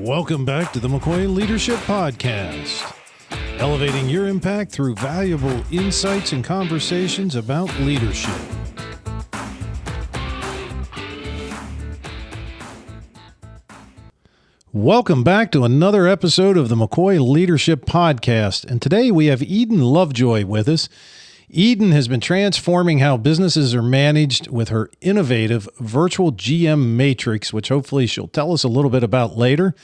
Welcome back to the McCoy Leadership Podcast, elevating your impact through valuable insights and conversations about leadership. Welcome back to another episode of the McCoy Leadership Podcast, and today we have Eden Lovejoy with us. Eden has been transforming how businesses are managed with her innovative virtual GM matrix, which hopefully she'll tell us a little bit about later.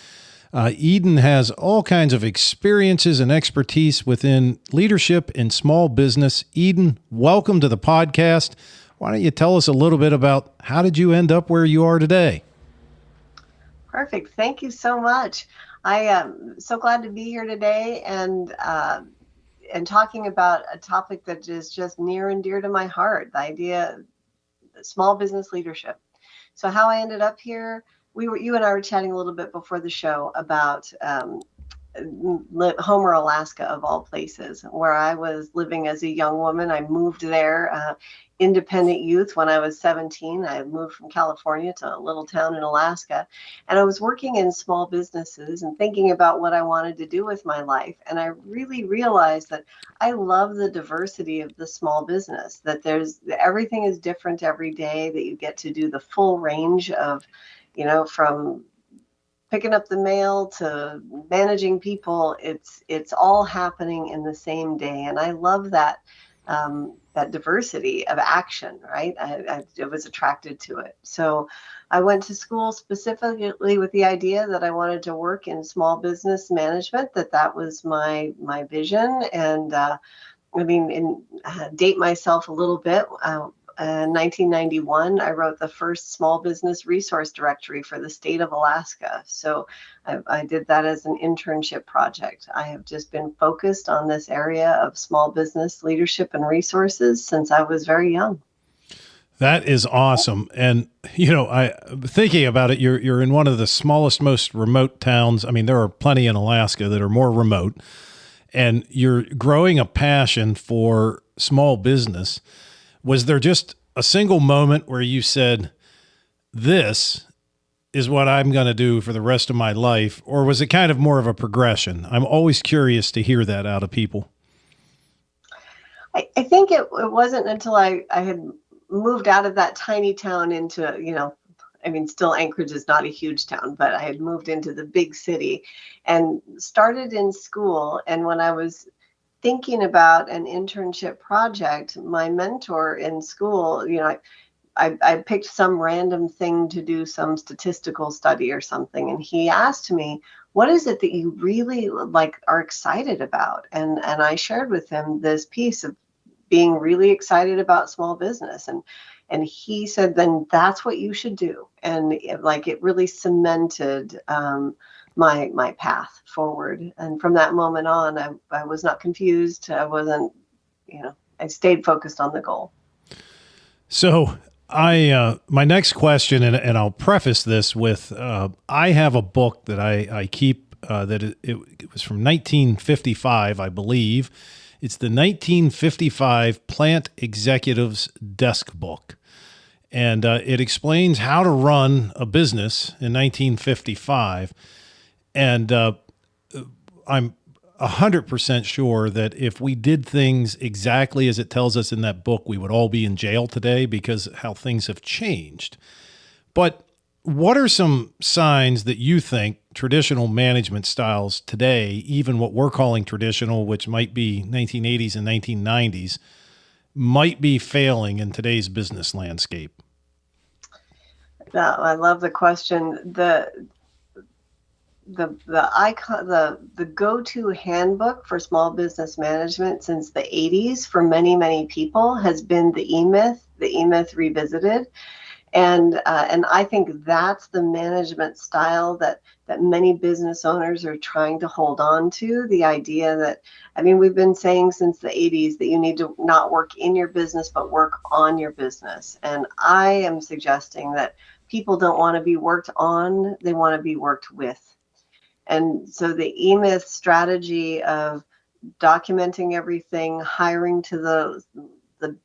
Eden has all kinds of experiences and expertise within leadership and small business. Eden, welcome to the podcast. Why don't you tell us a little bit about how did you end up where you are today? Perfect. Thank you so much. I am so glad to be here today and talking about a topic that is just near and dear to my heart, the idea of small business leadership. So how I ended up here, you and I were chatting a little bit before the show about Homer, Alaska, of all places, where I was living as a young woman. I moved there, independent youth, when I was 17. I moved from California to a little town in Alaska, and I was working in small businesses and thinking about what I wanted to do with my life. And I really realized that I love the diversity of the small business, that everything is different every day, that you get to do the full range of, from picking up the mail to managing people. It's all happening in the same day. And I love that diversity of action, right? I was attracted to it. So I went to school specifically with the idea that I wanted to work in small business management, that was my vision. And date myself a little bit. In 1991, I wrote the first small business resource directory for the state of Alaska. So I did that as an internship project. I have just been focused on this area of small business leadership and resources since I was very young. That is awesome. And, I thinking about it, you're in one of the smallest, most remote towns. I mean, there are plenty in Alaska that are more remote, and you're growing a passion for small business. Was there just a single moment where you said, this is what I'm going to do for the rest of my life? Or was it kind of more of a progression? I'm always curious to hear that out of people. I think it wasn't until I had moved out of that tiny town into, still Anchorage is not a huge town, but I had moved into the big city and started in school. And when I was thinking about an internship project, my mentor in school, I picked some random thing to do, some statistical study or something. And he asked me, what is it that you really are excited about? And I shared with him this piece of being really excited about small business. And he said, then that's what you should do. And it really cemented my path forward. And from that moment on, I was not confused. I wasn't, I stayed focused on the goal. So my next question, and I'll preface this with, I have a book that I keep, that it was from 1955, I believe. It's the 1955 Plant Executive's Desk Book. And it explains how to run a business in 1955. And I'm 100% sure that if we did things exactly as it tells us in that book, we would all be in jail today because how things have changed. But what are some signs that you think traditional management styles today, even what we're calling traditional, which might be 1980s and 1990s, might be failing in today's business landscape? I love the question. The icon, the go-to handbook for small business management since the 80s for many people has been the E-Myth Revisited. And I think that's the management style that many business owners are trying to hold on to. The idea that, we've been saying since the 80s that you need to not work in your business, but work on your business. And I am suggesting that people don't want to be worked on, they want to be worked with. And so the E-Myth strategy of documenting everything, hiring to the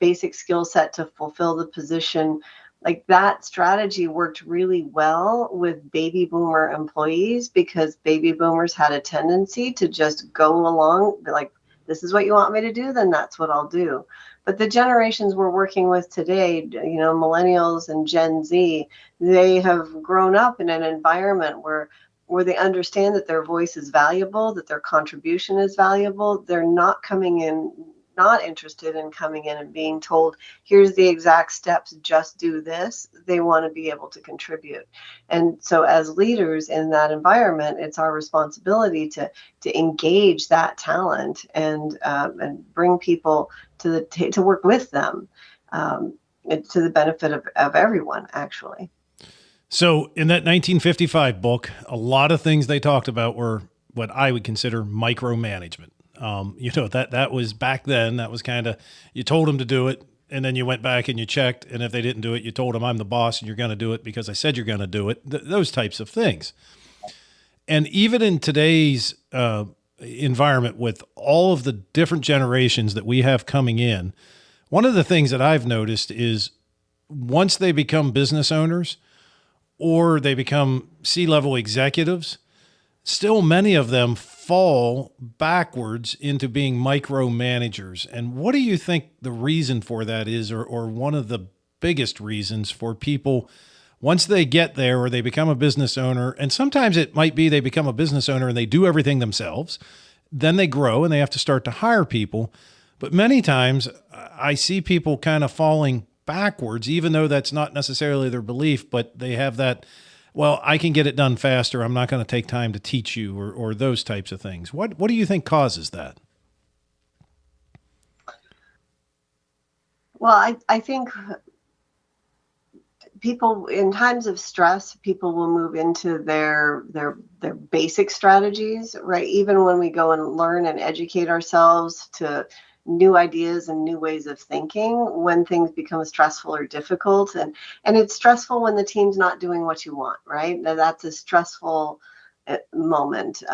basic skill set to fulfill the position, Like that strategy worked really well with baby boomer employees, because baby boomers had a tendency to just go along, like, this is what you want me to do, then that's what I'll do. But the generations we're working with today, millennials and Gen Z, they have grown up in an environment where they understand that their voice is valuable, that their contribution is valuable. They're not interested in coming in and being told, here's the exact steps, just do this. They want to be able to contribute. And so as leaders in that environment, it's our responsibility to engage that talent and bring people to work with them, to the benefit of everyone, actually. So in that 1955 book, a lot of things they talked about were what I would consider micromanagement. That was back then. That was kind of, you told them to do it, and then you went back and you checked, and if they didn't do it, you told them, I'm the boss and you're going to do it because I said you're going to do it. Those types of things. And even in today's environment, with all of the different generations that we have coming in, one of the things that I've noticed is once they become business owners or they become C-level executives, still many of them fall backwards into being micromanagers. And what do you think the reason for that is, or one of the biggest reasons for people once they get there or they become a business owner? And sometimes it might be they become a business owner and they do everything themselves. Then they grow and they have to start to hire people. But many times I see people kind of falling backwards, even though that's not necessarily their belief, but they have that, well, I can get it done faster. I'm not going to take time to teach you, or those types of things. What do you think causes that? Well, I think people in times of stress, people will move into their basic strategies, right? Even when we go and learn and educate ourselves to new ideas and new ways of thinking, when things become stressful or difficult, and it's stressful when the team's not doing what you want, right? Now, that's a stressful moment.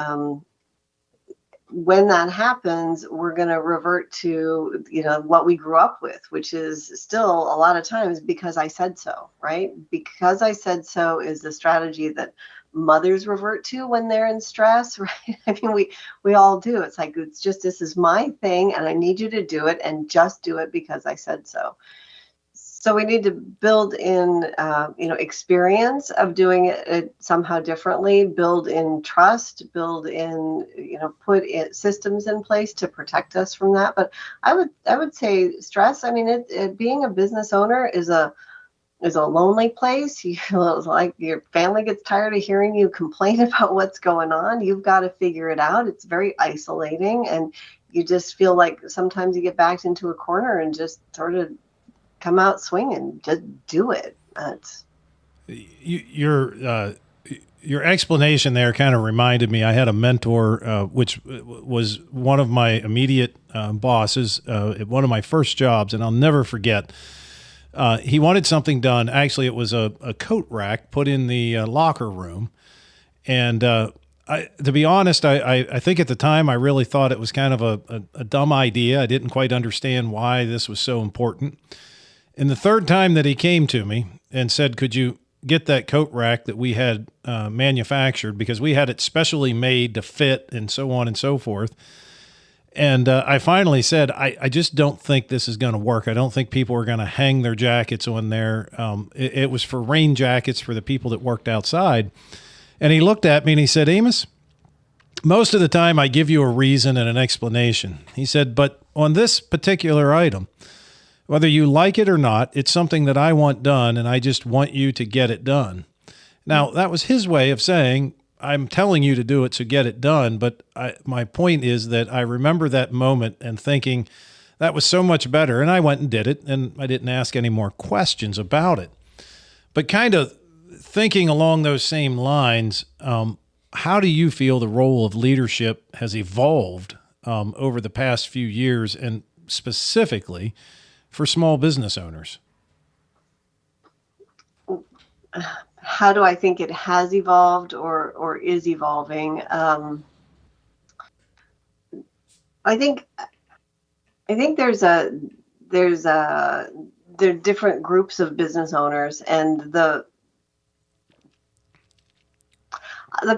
When that happens, we're going to revert to what we grew up with, which is still a lot of times because I said so, right? Because I said so is the strategy that mothers revert to when they're in stress, right? I mean, we all do. It's like, it's just, this is my thing and I need you to do it, and just do it because I said so. So we need to build in, experience of doing it somehow differently, build in trust, build in, put in systems in place to protect us from that. But I would say stress, I mean, being a business owner is a lonely place. You feel like your family gets tired of hearing you complain about what's going on. You've got to figure it out. It's very isolating, and you just feel like sometimes you get backed into a corner and just sort of come out swinging. Just do it. Your explanation there kind of reminded me. I had a mentor, which was one of my immediate bosses at one of my first jobs, and I'll never forget. He wanted something done. Actually, it was a coat rack put in the locker room. And to be honest, I think at the time I really thought it was kind of a dumb idea. I didn't quite understand why this was so important. And the third time that he came to me and said, could you get that coat rack that we had manufactured, because we had it specially made to fit and so on and so forth. And I finally said, I just don't think this is going to work. I don't think people are going to hang their jackets on there. It was for rain jackets for the people that worked outside. And he looked at me and he said, Amos, most of the time I give you a reason and an explanation. He said, but on this particular item, whether you like it or not, it's something that I want done, and I just want you to get it done. Now, that was his way of saying, I'm telling you to do it, so get it done. But my point is that I remember that moment and thinking that was so much better. And I went and did it, and I didn't ask any more questions about it. But kind of thinking along those same lines, how do you feel the role of leadership has evolved over the past few years, and specifically for small business owners? How do I think it has evolved or is evolving? I think there's a there are different groups of business owners, and the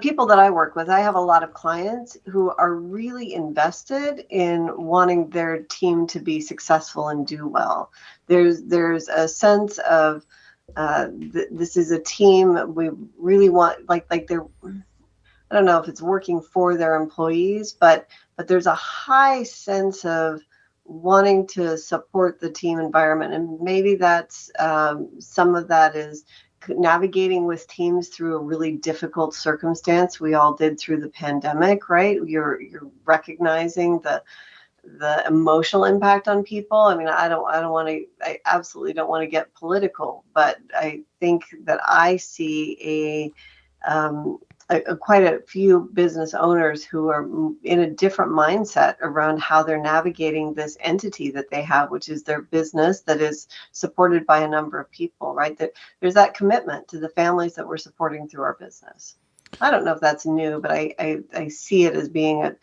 people that I work with, I have a lot of clients who are really invested in wanting their team to be successful and do well. There's a sense of this is a team we really want, like they're, I don't know if it's working for their employees, but there's a high sense of wanting to support the team environment. And maybe that's some of that is navigating with teams through a really difficult circumstance. We all did through the pandemic, right? You're recognizing the emotional impact on people. I mean, I absolutely don't want to get political, but I think that I see quite a few business owners who are in a different mindset around how they're navigating this entity that they have, which is their business that is supported by a number of people, right? There's that commitment to the families that we're supporting through our business. I don't know if that's new, but I see it as being a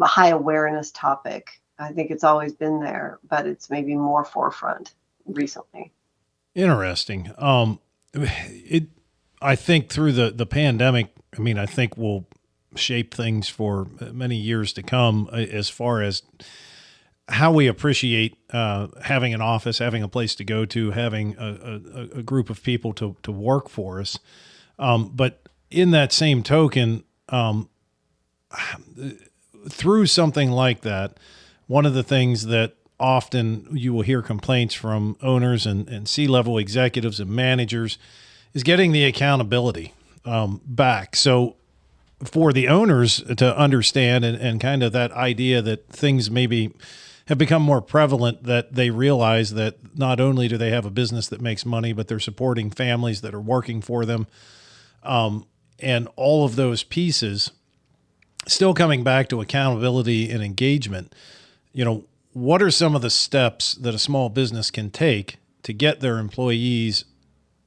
high awareness topic. I think it's always been there, but it's maybe more forefront recently. Interesting. I think through the pandemic, I mean, I think will shape things for many years to come as far as how we appreciate having an office, having a place to go to, having a group of people to work for us. But in that same token, through something like that, one of the things that often you will hear complaints from owners and C-level executives and managers is getting the accountability back. So for the owners to understand and kind of that idea that things maybe have become more prevalent, that they realize that not only do they have a business that makes money, but they're supporting families that are working for them. And all of those pieces, still coming back to accountability and engagement, what are some of the steps that a small business can take to get their employees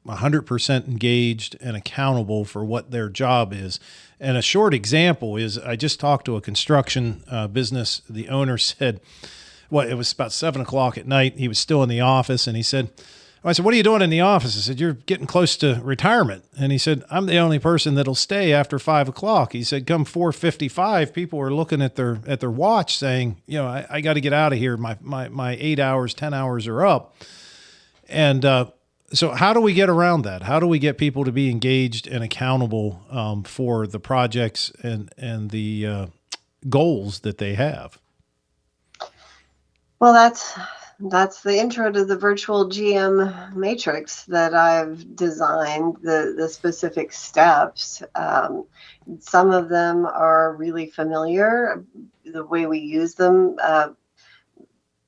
100% engaged and accountable for what their job is? And a short example is I just talked to a construction business. The owner said, it was about 7:00 at night. He was still in the office, and he said, I said, "What are you doing in the office?" I said, "You're getting close to retirement." And he said, "I'm the only person that'll stay after 5:00. He said, "Come 4:55, people are looking at their watch saying, I got to get out of here. My 8 hours, 10 hours are up." And so how do we get around that? How do we get people to be engaged and accountable for the projects and the goals that they have? Well, that's the intro to the virtual GM matrix that I've designed, the specific steps. Some of them are really familiar, the way we use them,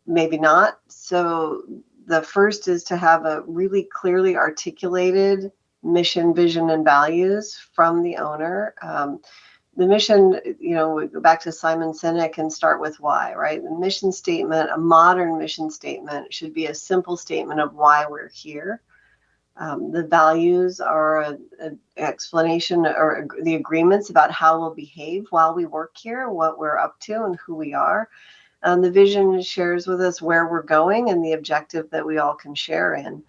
maybe not. So the first is to have a really clearly articulated mission, vision, and values from the owner. The mission, we go back to Simon Sinek and start with why, right? The mission statement, a modern mission statement, should be a simple statement of why we're here. The values are an explanation or the agreements about how we'll behave while we work here, what we're up to, and who we are. The vision shares with us where we're going and the objective that we all can share in.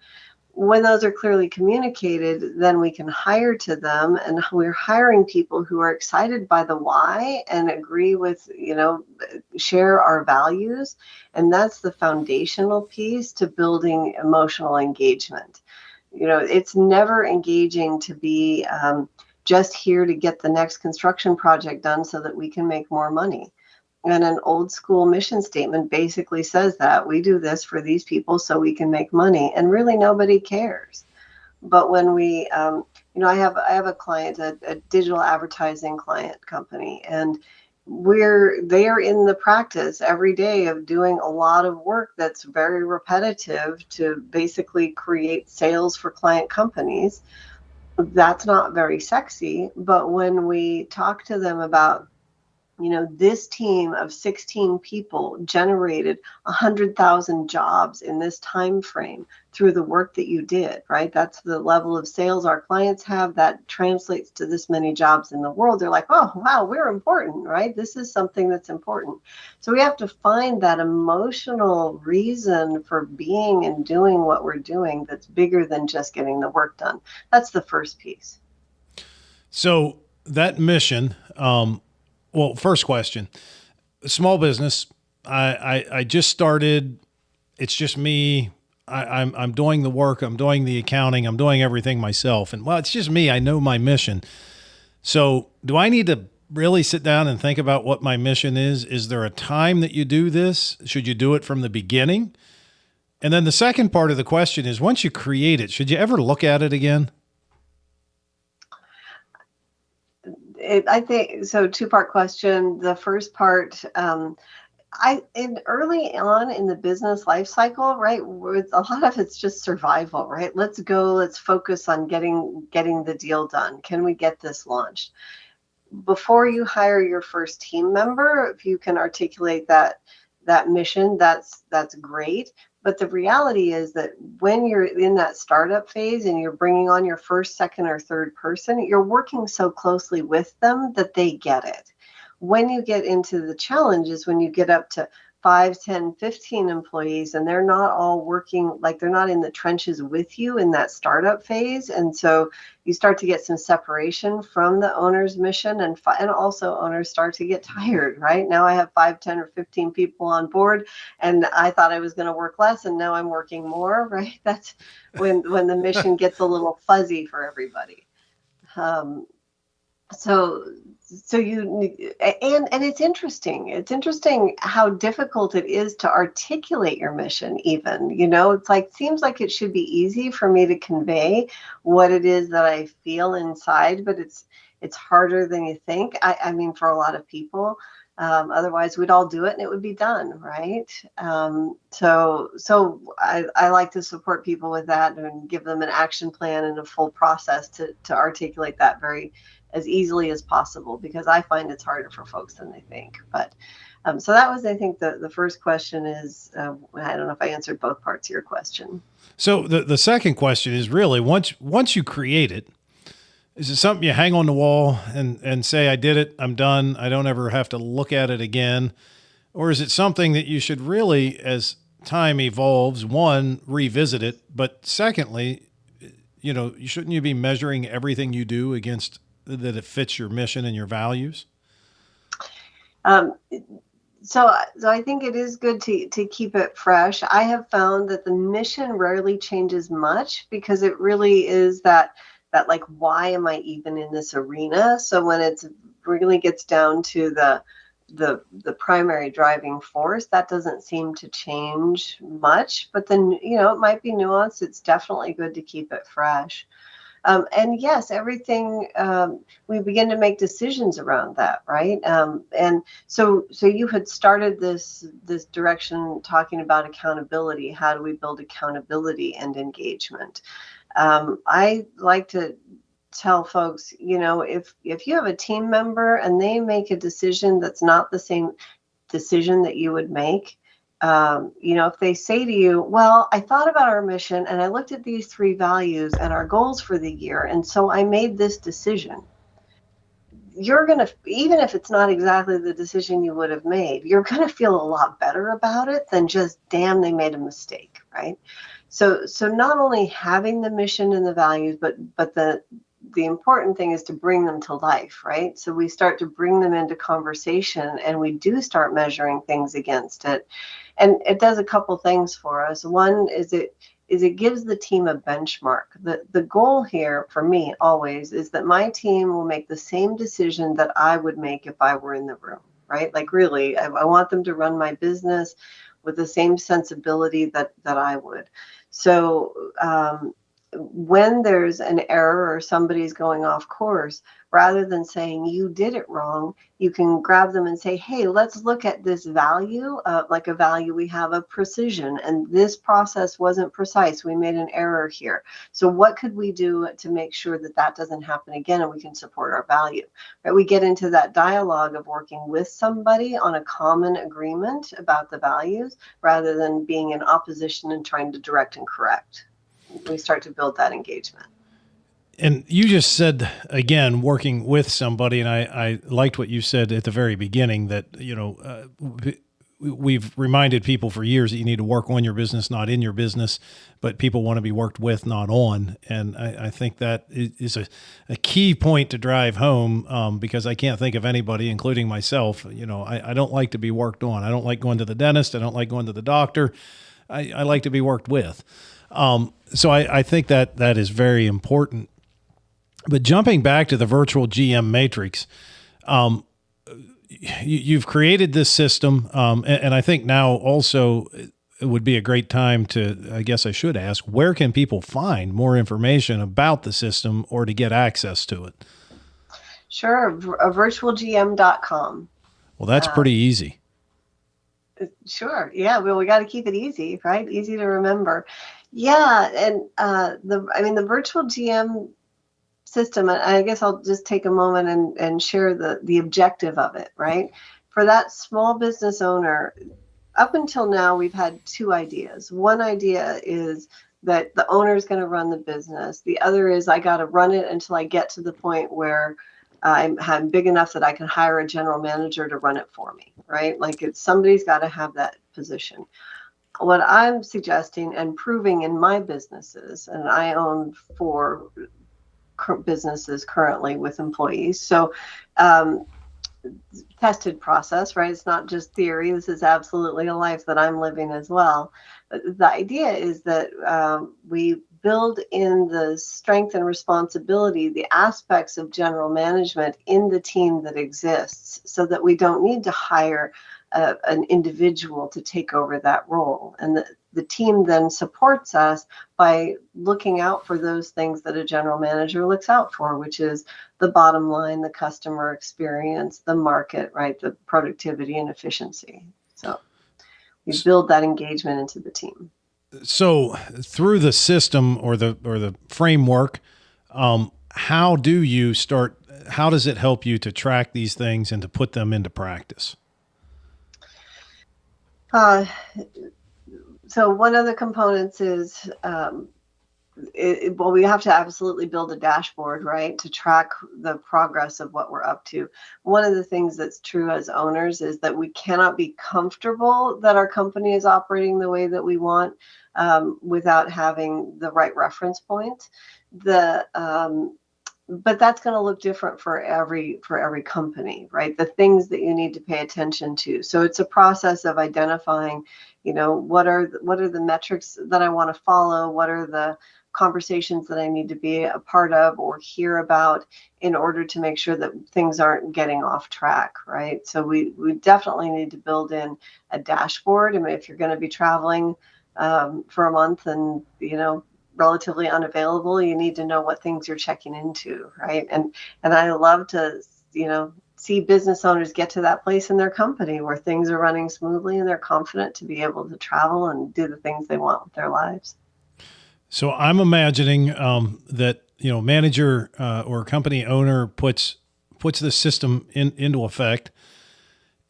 When those are clearly communicated, then we can hire to them, and we're hiring people who are excited by the why and agree with, share our values. And that's the foundational piece to building emotional engagement. It's never engaging to be just here to get the next construction project done so that we can make more money. And an old school mission statement basically says that we do this for these people so we can make money, and really nobody cares. But when we, I have a client, a digital advertising client company, and they are in the practice every day of doing a lot of work that's very repetitive to basically create sales for client companies. That's not very sexy, but when we talk to them about This team of 16 people generated 100,000 jobs in this time frame through the work that you did, right? That's the level of sales our clients have. That translates to this many jobs in the world. They're like, oh, wow, we're important, right? This is something that's important. So we have to find that emotional reason for being and doing what we're doing that's bigger than just getting the work done. That's the first piece. So that mission, well, first question, small business. I just started. It's just me. I'm doing the work. I'm doing the accounting. I'm doing everything myself. And it's just me. I know my mission. So do I need to really sit down and think about what my mission is? Is there a time that you do this? Should you do it from the beginning? And then the second part of the question is, once you create it, should you ever look at it again? I think so. Two-part question. The first part, early on in the business life cycle, right? A lot of it's just survival, right? Let's go. Let's focus on getting the deal done. Can we get this launched? Before you hire your first team member, if you can articulate that mission, that's great. But the reality is that when you're in that startup phase and you're bringing on your first, second, or third person, you're working so closely with them that they get it. When you get into the challenges, when you get up to 5, 10, 15 employees, and they're not all working, like they're not in the trenches with you in that startup phase. And so you start to get some separation from the owner's mission, and also owners start to get tired, right? Now I have 5, 10, or 15 people on board, and I thought I was going to work less, and now I'm working more, right? That's when the mission gets a little fuzzy for everybody. So it's interesting. It's interesting how difficult it is to articulate your mission even. It's like, seems like it should be easy for me to convey what it is that I feel inside, but it's harder than you think. I mean, for a lot of people. Otherwise, we'd all do it and it would be done, right? So I like to support people with that and give them an action plan and a full process to articulate that very as easily as possible, because I find it's harder for folks than they think. But so that was, I think, the first question is, I don't know if I answered both parts of your question. So the second question is really, once you create it, is it something you hang on the wall and say, I did it, I'm done, I don't ever have to look at it again? Or is it something that you should really, as time evolves, one, revisit it, but secondly, shouldn't you be measuring everything you do against that it fits your mission and your values? So I think it is good to keep it fresh. I have found that the mission rarely changes much, because it really is that like, why am I even in this arena? So when it really gets down to the primary driving force, that doesn't seem to change much. But then, it might be nuanced. It's definitely good to keep it fresh. And yes, everything, we begin to make decisions around that, right? And so you had started this direction talking about accountability. How do we build accountability and engagement? I like to tell folks, if you have a team member and they make a decision that's not the same decision that you would make, if they say to you, well, I thought about our mission and I looked at these 3 values and our goals for the year, and so I made this decision. You're going to, even if it's not exactly the decision you would have made, you're going to feel a lot better about it than just, damn, they made a mistake, right? So not only having the mission and the values, but the important thing is to bring them to life, right? So we start to bring them into conversation, and we do start measuring things against it. And it does a couple things for us. One is it gives the team a benchmark. The goal here for me always is that my team will make the same decision that I would make if I were in the room, right? Like, really, I want them to run my business with the same sensibility that I would. So when there's an error or somebody's going off course, rather than saying you did it wrong, you can grab them and say, hey, let's look at this value, like a value we have of precision. And this process wasn't precise. We made an error here. So what could we do to make sure that that doesn't happen again and we can support our value? Right? We get into that dialogue of working with somebody on a common agreement about the values rather than being in opposition and trying to direct and correct. We start to build that engagement. And you just said, again, working with somebody, and I liked what you said at the very beginning, that, we've reminded people for years that you need to work on your business, not in your business, but people want to be worked with, not on. And I think that is a key point to drive home, because I can't think of anybody, including myself, I don't like to be worked on. I don't like going to the dentist. I don't like going to the doctor. I like to be worked with. So I think that is very important. But jumping back to the virtual GM matrix, you've created this system, and I think now also it would be a great time to, I guess I should ask, where can people find more information about the system or to get access to it? Sure, virtualgm.com. Well, that's pretty easy. Sure. Yeah. Well, we got to keep it easy, right? Easy to remember. Yeah. And the virtual GM system, I guess I'll just take a moment and share the objective of it, right? For that small business owner, up until now, we've had two ideas. One idea is that the owner is going to run the business. The other is I got to run it until I get to the point where I'm big enough that I can hire a general manager to run it for me, right? Like somebody's got to have that position. What I'm suggesting and proving in my businesses, and I own 4 businesses currently with employees. So tested process, right? It's not just theory. This is absolutely a life that I'm living as well. But the idea is that we build in the strength and responsibility, the aspects of general management in the team that exists so that we don't need to hire an individual to take over that role. And the team then supports us by looking out for those things that a general manager looks out for, which is the bottom line, the customer experience, the market, right, the productivity and efficiency. So we build that engagement into the team. So through the system or the framework, how does it help you to track these things and to put them into practice? So one of the components is, we have to absolutely build a dashboard, right, to track the progress of what we're up to. One of the things that's true as owners is that we cannot be comfortable that our company is operating the way that we want without having the right reference point. But that's going to look different for every company, right? The things that you need to pay attention to. So it's a process of identifying, what are the metrics that I want to follow? What are the conversations that I need to be a part of or hear about in order to make sure that things aren't getting off track, right? So we definitely need to build in a dashboard. I mean, if you're going to be traveling for a month and, relatively unavailable, you need to know what things you're checking into, right? And I love to, see business owners get to that place in their company where things are running smoothly and they're confident to be able to travel and do the things they want with their lives. So I'm imagining that, manager or company owner puts the system into effect,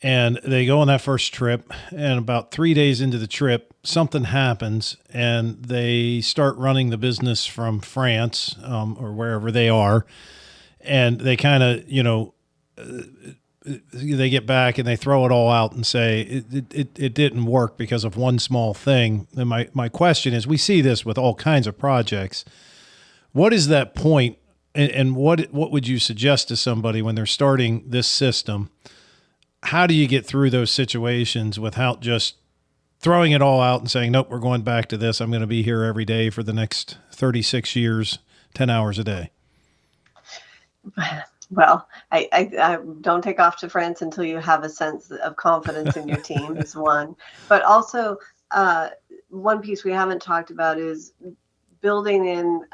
and they go on that first trip, and about 3 days into the trip, something happens, and they start running the business from France or wherever they are, and they kind of, they get back and they throw it all out and say it didn't work because of one small thing. And my question is, we see this with all kinds of projects. What is that point, and what would you suggest to somebody when they're starting this system? How do you get through those situations without just throwing it all out and saying, nope, we're going back to this. I'm going to be here every day for the next 36 years, 10 hours a day? Well, I don't take off to France until you have a sense of confidence in your team is one. But also, one piece we haven't talked about is building in,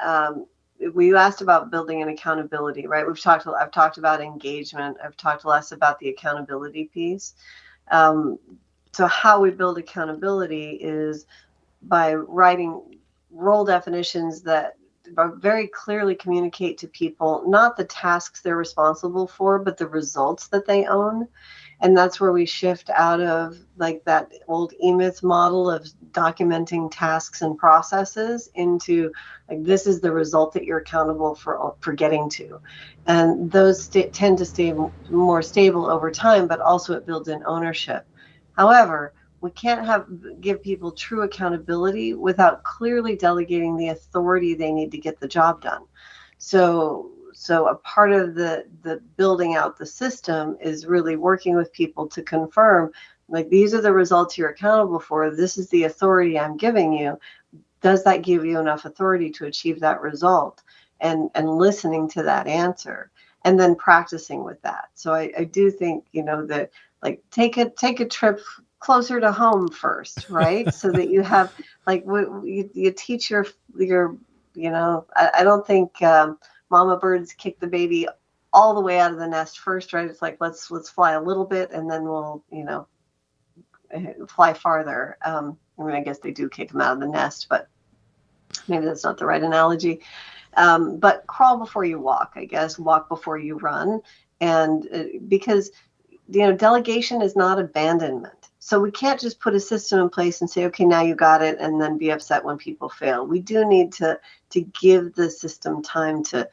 we asked about building in accountability, right? I've talked about engagement. I've talked less about the accountability piece. So how we build accountability is by writing role definitions that very clearly communicate to people not the tasks they're responsible for, but the results that they own. And that's where we shift out of like that old E-Myth model of documenting tasks and processes into like, this is the result that you're accountable for getting to. And those tend to stay more stable over time, but also it builds in ownership. However, we can't give people true accountability without clearly delegating the authority they need to get the job done. So a part of the building out the system is really working with people to confirm, like, these are the results you're accountable for. This is the authority I'm giving you. Does that give you enough authority to achieve that result? And listening to that answer and then practicing with that. So I do think, that like take a trip closer to home first, right? So that you have like you teach your I don't think mama birds kick the baby all the way out of the nest first, right? It's like let's fly a little bit and then we'll fly farther. I guess they do kick them out of the nest, but maybe that's not the right analogy. But crawl before you walk, I guess. Walk before you run, and because delegation is not abandonment. So we can't just put a system in place and say, okay, now you got it, and then be upset when people fail. We do need to give the system time to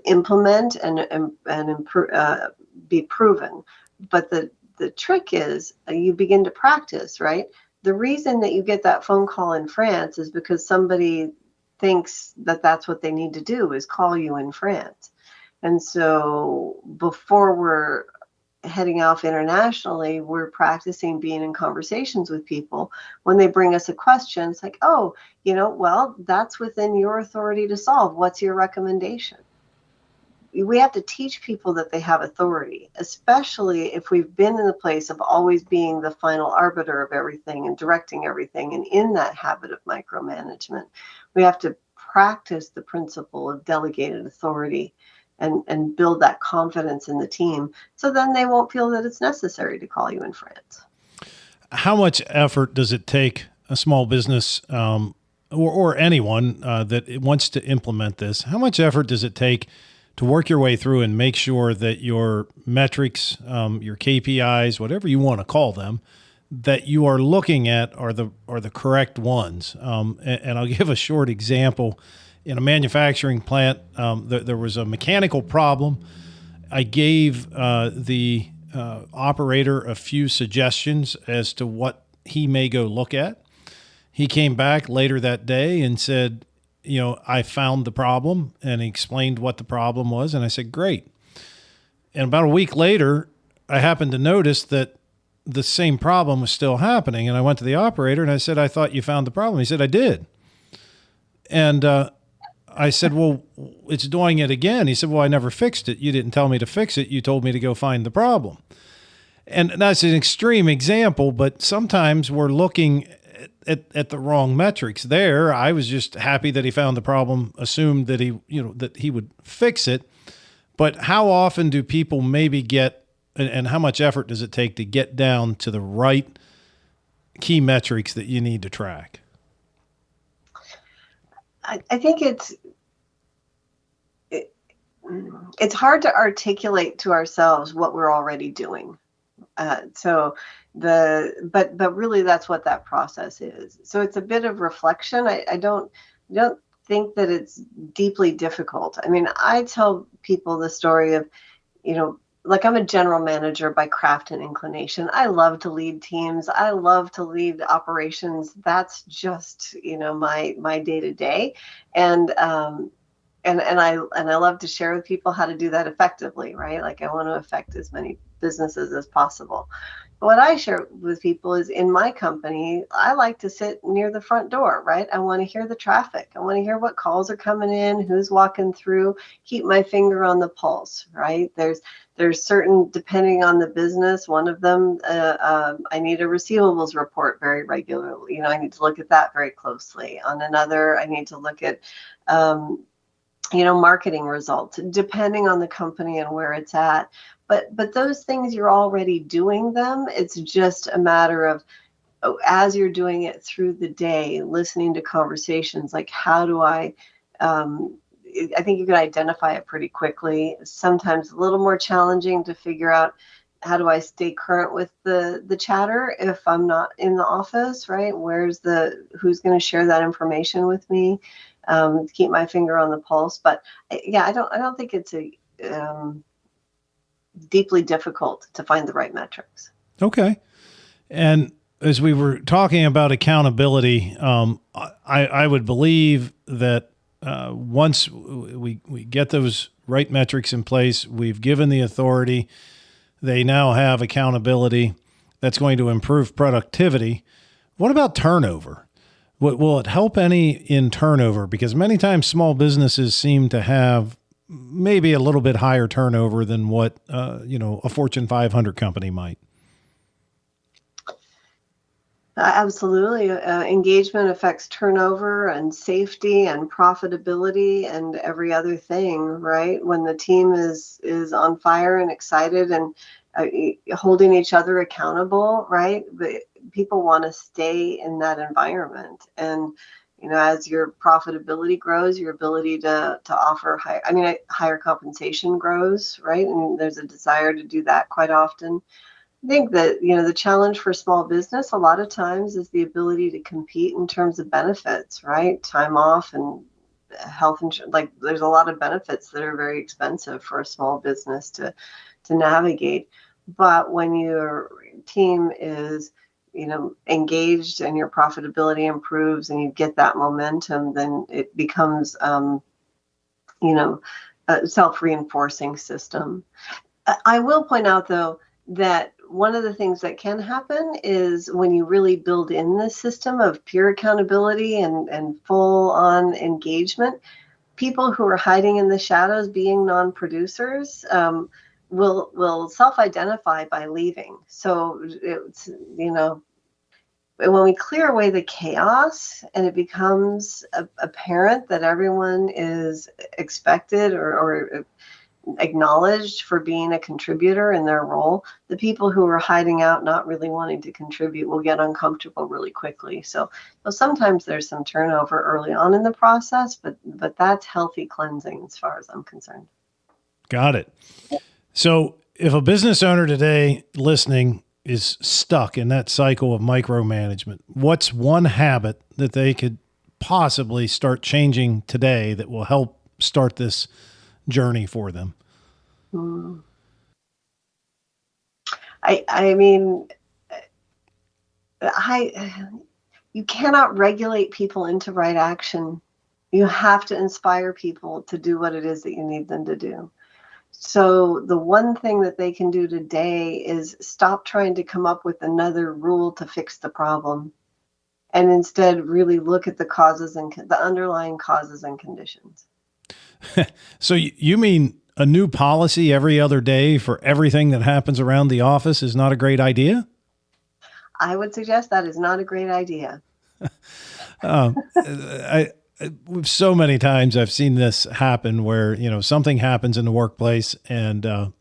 implement and improve, be proven. But the trick is you begin to practice, right? The reason that you get that phone call in France is because somebody thinks that that's what they need to do is call you in France. And so before we're heading off internationally, we're practicing being in conversations with people. When they bring us a question, it's like, oh, well, that's within your authority to solve. What's your recommendation? We have to teach people that they have authority, especially if we've been in the place of always being the final arbiter of everything and directing everything. And in that habit of micromanagement, we have to practice the principle of delegated authority and build that confidence in the team. So then they won't feel that it's necessary to call you in France. How much effort does it take a small business or anyone that wants to implement this? How much effort does it take to work your way through and make sure that your metrics, your KPIs, whatever you want to call them, that you are looking at are the correct ones? And I'll give a short example. In a manufacturing plant, there was a mechanical problem. I gave the operator a few suggestions as to what he may go look at. He came back later that day and said, I found the problem, and he explained what the problem was. And I said, great. And about a week later, I happened to notice that the same problem was still happening. And I went to the operator and I said, I thought you found the problem. He said, I did. And I said, well, it's doing it again. He said, well, I never fixed it. You didn't tell me to fix it. You told me to go find the problem. And that's an extreme example, but sometimes we're looking at the wrong metrics there. I was just happy that he found the problem, assumed that he would fix it. But how often do people maybe get, and how much effort does it take to get down to the right key metrics that you need to track? I think it's hard to articulate to ourselves what we're already doing. But really that's what that process is. So it's a bit of reflection. I don't think that it's deeply difficult. I mean, I tell people the story of, like, I'm a general manager by craft and inclination. I love to lead teams. I love to lead operations. That's just, my day to day. And and I love to share with people how to do that effectively, right? Like I want to affect as many businesses as possible. What I share with people is in my company, I like to sit near the front door, right? I want to hear the traffic. I want to hear what calls are coming in, who's walking through, keep my finger on the pulse, right? There's certain, depending on the business, one of them, I need a receivables report very regularly. I need to look at that very closely. On another, I need to look at, marketing results, depending on the company and where it's at. But those things, you're already doing them. It's just a matter of, as you're doing it through the day, listening to conversations, like how do I think you can identify it pretty ely. Sometimes a little more challenging to figure out how do I stay current with the chatter if I'm not in the office, right? Who's going to share that information with me? To keep my finger on the pulse. But yeah, I don't think it's deeply difficult to find the right metrics. Okay. And as we were talking about accountability, I would believe that once we get those right metrics in place, we've given the authority, they now have accountability that's going to improve productivity. What about turnover? Will it help any in turnover? Because many times small businesses seem to have maybe a little bit higher turnover than what, a Fortune 500 company might. Absolutely. Engagement affects turnover and safety and profitability and every other thing, right? When the team is on fire and excited and holding each other accountable, right? But people want to stay in that environment. And, as your profitability grows, your ability to offer higher compensation grows, right? And there's a desire to do that quite often. I think that, the challenge for small business a lot of times is the ability to compete in terms of benefits, right? Time off and health insurance. Like there's a lot of benefits that are very expensive for a small business to navigate. But when your team is, engaged and your profitability improves and you get that momentum, then it becomes, a self-reinforcing system. I will point out, though, that one of the things that can happen is when you really build in this system of peer accountability and full-on engagement, people who are hiding in the shadows, being non-producers, will self-identify by leaving. So it's, when we clear away the chaos and it becomes apparent that everyone is expected or acknowledged for being a contributor in their role, the people who are hiding out, not really wanting to contribute, will get uncomfortable really quickly. So sometimes there's some turnover early on in the process, but that's healthy cleansing as far as I'm concerned. Got it. So if a business owner today listening is stuck in that cycle of micromanagement, what's one habit that they could possibly start changing today that will help start this journey for them? You cannot regulate people into right action. You have to inspire people to do what it is that you need them to do. So the one thing that they can do today is stop trying to come up with another rule to fix the problem, and instead really look at the causes and the underlying causes and conditions. So you mean a new policy every other day for everything that happens around the office is not a great idea? I would suggest that is not a great idea. So many times I've seen this happen where, something happens in the workplace and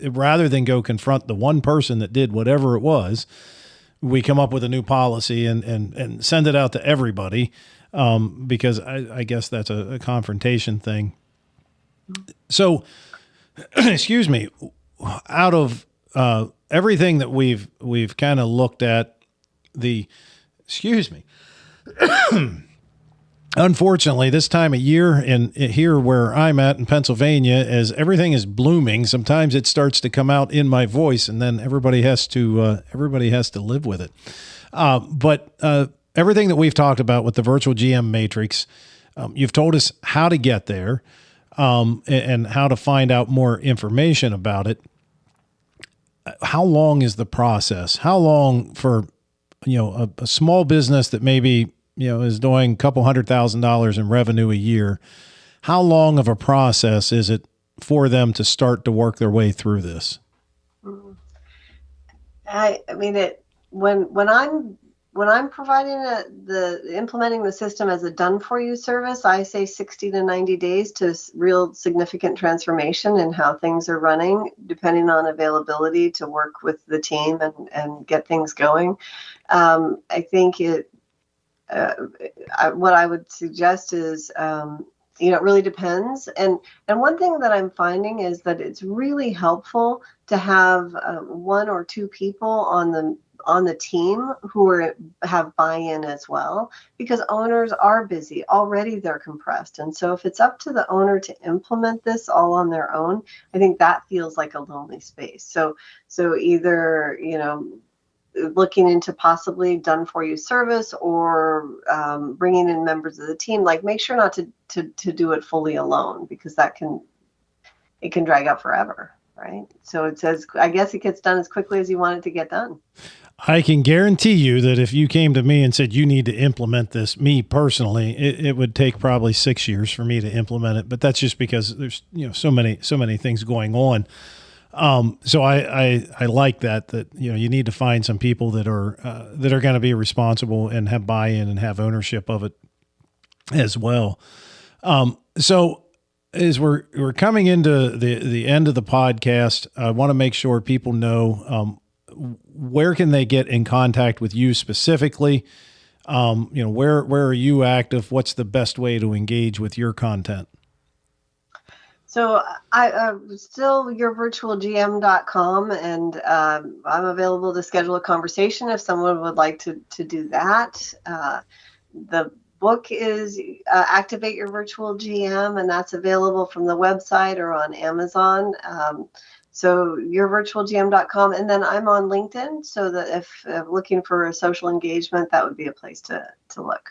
rather than go confront the one person that did whatever it was, we come up with a new policy and send it out to everybody because I guess that's a confrontation thing. So, excuse me, out of everything that we've kind of looked at, unfortunately, this time of year and here where I'm at in Pennsylvania, as everything is blooming, sometimes it starts to come out in my voice, and then everybody has to live with it. But everything that we've talked about with the virtual GM matrix, You've told us how to get there, and how to find out more information about it. How long is the process? How long for, a small business that maybe, is doing a couple $100,000 in revenue a year? How long of a process is it for them to start to work their way through this? I mean, when I'm providing implementing the system as a done for you service, I say 60 to 90 days to real significant transformation in how things are running, depending on availability to work with the team and get things going. I think what I would suggest is, it really depends. And one thing that I'm finding is that it's really helpful to have one or two people on the team who have buy-in as well, because owners are busy already. They're compressed. And so if it's up to the owner to implement this all on their own, I think that feels like a lonely space. So either, looking into possibly done for you service or bringing in members of the team, like make sure not to do it fully alone, because it can drag out forever. Right. So I guess it gets done as quickly as you want it to get done. I can guarantee you that if you came to me and said, you need to implement this, me personally, it would take probably 6 years for me to implement it. But that's just because there's, so many things going on. So I like that, you need to find some people that are going to be responsible and have buy-in and have ownership of it as well. So as we're coming into the end of the podcast, I want to make sure people know, where can they get in contact with you specifically? Where are you active? What's the best way to engage with your content? So I'm still yourvirtualgm.com, and I'm available to schedule a conversation if someone would like to do that. The book is Activate Your Virtual GM, and that's available from the website or on Amazon. So yourvirtualgm.com, and then I'm on LinkedIn, so that if looking for social engagement, that would be a place to look.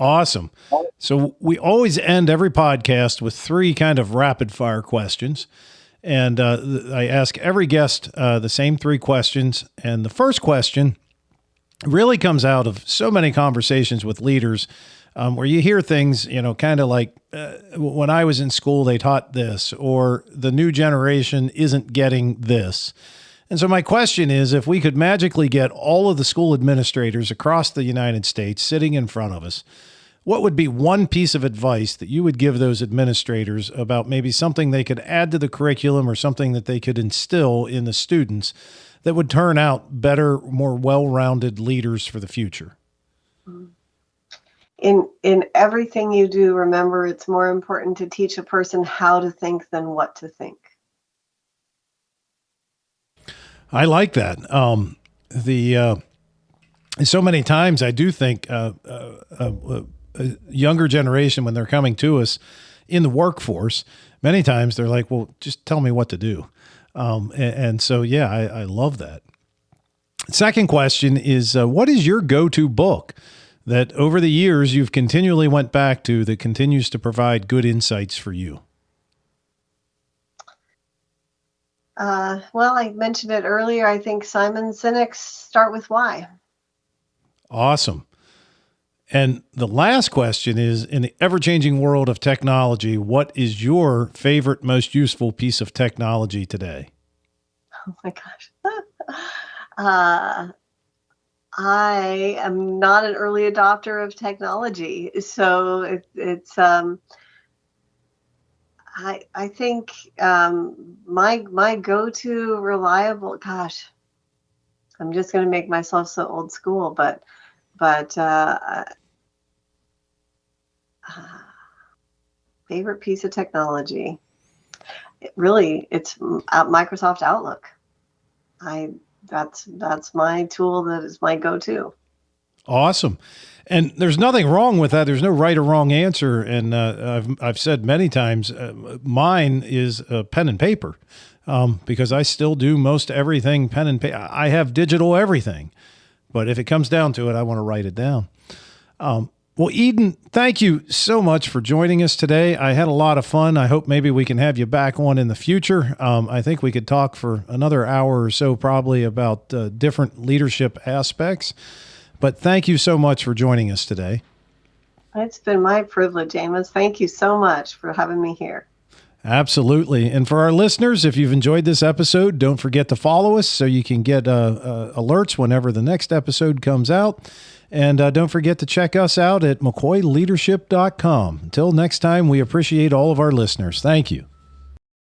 Awesome. So we always end every podcast with 3 kind of rapid fire questions. And I ask every guest the same 3 questions. And the first question really comes out of so many conversations with leaders, where you hear things, kind of like, when I was in school, they taught this, or the new generation isn't getting this. And so my question is, if we could magically get all of the school administrators across the United States sitting in front of us, what would be one piece of advice that you would give those administrators about maybe something they could add to the curriculum or something that they could instill in the students that would turn out better, more well-rounded leaders for the future? In everything you do, remember, it's more important to teach a person how to think than what to think. I like that. So many times I do think a younger generation, when they're coming to us in the workforce, many times they're like, well, just tell me what to do. And so, yeah, I love that. Second question is, what is your go-to book that over the years you've continually went back to that continues to provide good insights for you? Well, I mentioned it earlier. I think Simon Sinek's Start With Why. Awesome. And the last question is, in the ever-changing world of technology, what is your favorite, most useful piece of technology today? Oh my gosh. I am not an early adopter of technology. So I think my go-to reliable, gosh, I'm just going to make myself so old school, but favorite piece of technology, it's Microsoft Outlook. That's my tool. That is my go-to. Awesome. And there's nothing wrong with that. There's no right or wrong answer. And I've said many times, mine is pen and paper, because I still do most everything pen and paper. I have digital everything, but if it comes down to it, I want to write it down. Well, Eden, thank you so much for joining us today. I had a lot of fun. I hope maybe we can have you back on in the future. I think we could talk for another hour or so probably about different leadership aspects. But thank you so much for joining us today. It's been my privilege, Amos. Thank you so much for having me here. Absolutely. And for our listeners, if you've enjoyed this episode, don't forget to follow us so you can get alerts whenever the next episode comes out. And don't forget to check us out at McCoyleadership.com. Until next time, we appreciate all of our listeners. Thank you.